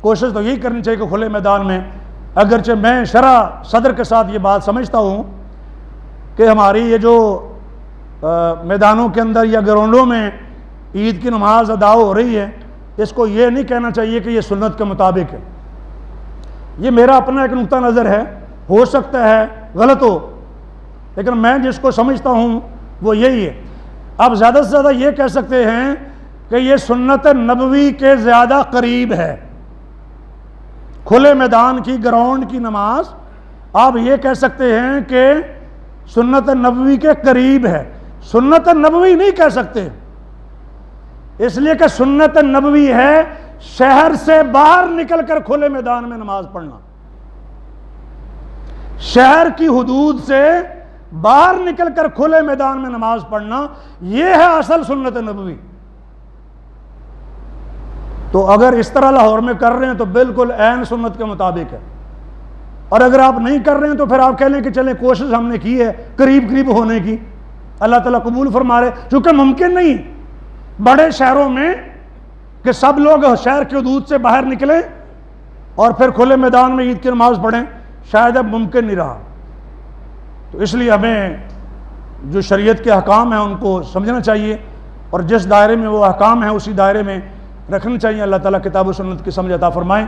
کوشش تو یہی کرنی چاہیے کہ کھلے میدان میں، اگرچہ میں شرح صدر کے ساتھ یہ بات سمجھتا ہوں کہ ہماری یہ جو میدانوں کے اندر یا گراؤنڈوں میں عید کی نماز ادا ہو رہی ہے، اس کو یہ نہیں کہنا چاہیے کہ یہ سنت کے مطابق ہے۔ یہ میرا اپنا ایک نقطہ نظر ہے، ہو سکتا ہے غلط ہو، لیکن میں جس کو سمجھتا ہوں وہ یہی ہے۔ اب زیادہ سے زیادہ یہ کہہ سکتے ہیں کہ یہ سنت نبوی کے زیادہ قریب ہے، کھلے میدان کی گراؤنڈ کی نماز آپ یہ کہہ سکتے ہیں کہ سنت نبوی کے قریب ہے، سنت نبوی نہیں کہہ سکتے، اس لیے کہ سنت نبوی ہے شہر سے باہر نکل کر کھلے میدان میں نماز پڑھنا، شہر کی حدود سے باہر نکل کر کھلے میدان میں نماز پڑھنا، یہ ہے اصل سنت نبوی۔ تو اگر اس طرح لاہور میں کر رہے ہیں تو بالکل عین سنت کے مطابق ہے، اور اگر آپ نہیں کر رہے ہیں تو پھر آپ کہہ لیں کہ چلیں کوشش ہم نے کی ہے قریب قریب ہونے کی، اللہ تعالیٰ قبول فرما رہے، چونکہ ممکن نہیں بڑے شہروں میں کہ سب لوگ شہر کی حدود سے باہر نکلیں اور پھر کھلے میدان میں عید کی نماز پڑھیں، شاید اب ممکن نہیں رہا۔ تو اس لیے ہمیں جو شریعت کے احکام ہیں ان کو سمجھنا چاہیے، اور جس دائرے میں وہ احکام ہیں اسی دائرے میں رکھنا چاہیے۔ اللہ تعالیٰ کتاب و سنت کی سمجھ عطا فرمائیں۔